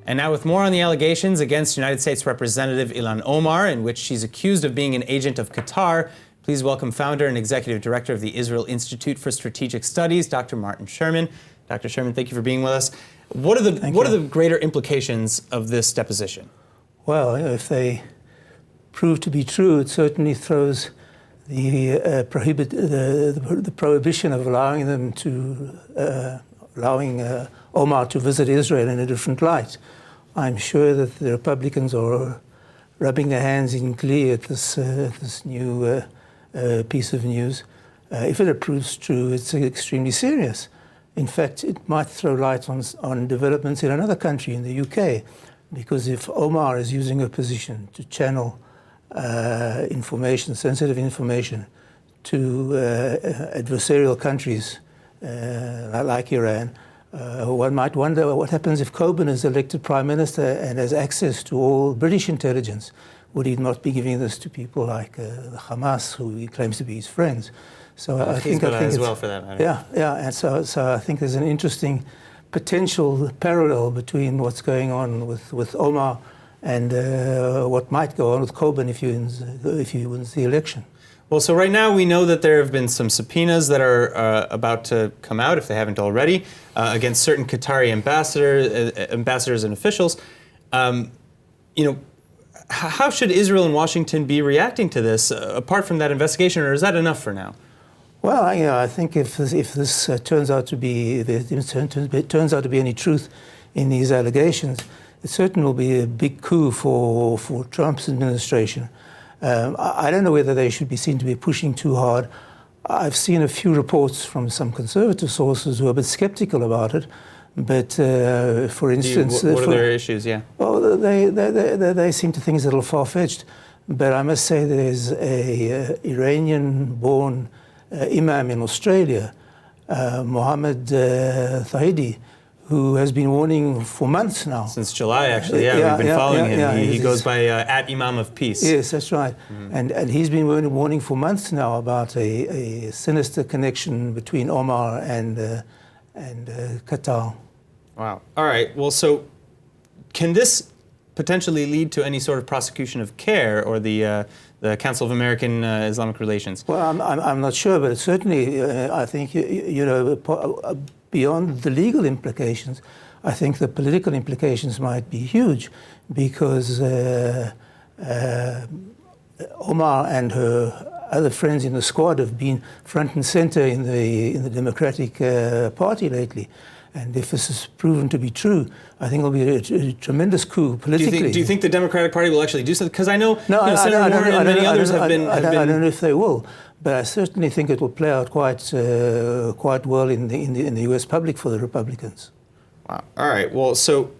And now with more on the allegations against United States Representative Ilhan Omar, in which she's accused of being an agent of Qatar, please welcome founder and executive director of the Israel Institute for Strategic Studies, Dr. Martin Sherman. Dr. Sherman, thank you for being with us. What are the greater implications of this deposition? Well, if they prove to be true, it certainly throws the prohibition of allowing them to Omar to visit Israel in a different light. I'm sure that the Republicans are rubbing their hands in glee at this new piece of news. If it proves true, it's extremely serious. In fact, it might throw light on developments in another country, in the UK, because if Omar is using her position to channel sensitive information to adversarial countries like Iran, one might wonder what happens if Coburn is elected Prime Minister and has access to all British intelligence. Would he not be giving this to people like the Hamas, who he claims to be his friends? So I think as well, for that matter. Yeah, and so I think there's an interesting potential parallel between what's going on with Omar and what might go on with Coburn if he wins the election. Well, so right now we know that there have been some subpoenas that are about to come out, if they haven't already, against certain Qatari ambassadors and officials. How should Israel and Washington be reacting to this, apart from that investigation, or is that enough for now? Well, I think if this turns out to be any truth in these allegations, it certainly will be a big coup for Trump's administration. I don't know whether they should be seen to be pushing too hard. I've seen a few reports from some conservative sources who are a bit skeptical about it. But for instance, what are their issues? Yeah. Well, they seem to think it's a little far-fetched. But I must say there's a Iranian-born imam in Australia, Mohammed Thahidi, who has been warning for months now. Since July, actually, we've been following him. He goes by at Imam of Peace. Yes, that's right. Mm. And he's been warning for months now about a sinister connection between Omar and Qatar. Wow. All right. Well, so can this potentially lead to any sort of prosecution of CARE or the Council of American Islamic Relations? Well, I'm not sure, but certainly I think beyond the legal implications, I think the political implications might be huge, because Omar and her other friends in the squad have been front and center in the Democratic Party lately. And if this is proven to be true, I think it will be a tremendous coup politically. Do you think the Democratic Party will actually do something? Because I know Senator Warren and many others have been... I don't know if they will, but I certainly think it will play out quite well in the US public for the Republicans. Wow. All right. Well, so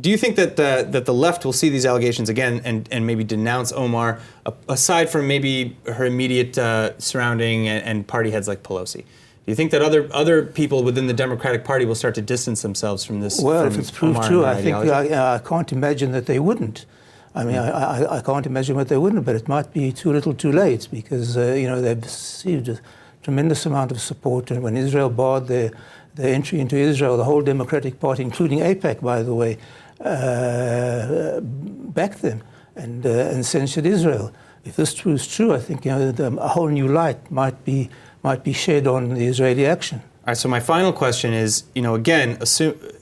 do you think that the left will see these allegations again and maybe denounce Omar, aside from maybe her immediate surrounding and party heads like Pelosi? Do you think that other people within the Democratic Party will start to distance themselves from this? Well, if it's proved true, I think I can't imagine that they wouldn't. I mean, I can't imagine what they wouldn't, but it might be too little too late, because they've received a tremendous amount of support. And when Israel barred their entry into Israel, the whole Democratic Party, including AIPAC, by the way, backed them and censured Israel. If this proves true, I think a whole new light might be shed on the Israeli action. All right, so my final question is, again,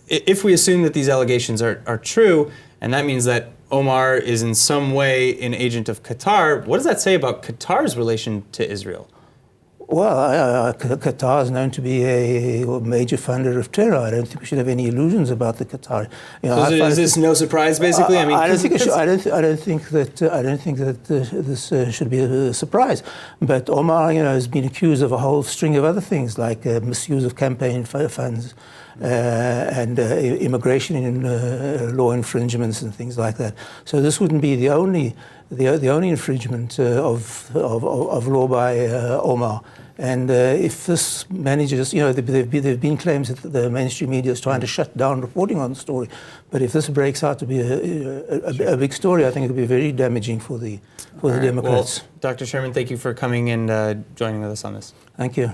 if we assume that these allegations are true, and that means that Omar is in some way an agent of Qatar, what does that say about Qatar's relation to Israel? Well, Qatar is known to be a major funder of terror. I don't think we should have any illusions about the Qatari. Is this no surprise, basically? I don't think that this should be a surprise. But Omar, has been accused of a whole string of other things, like misuse of campaign funds and immigration in law infringements and things like that. So this wouldn't be the only infringement of law by Omar. And if this manages, there have been claims that the mainstream media is trying to shut down reporting on the story. But if this breaks out to be a big story, I think it will be very damaging for the Democrats. Well, Dr. Sherman, thank you for coming and joining with us on this. Thank you.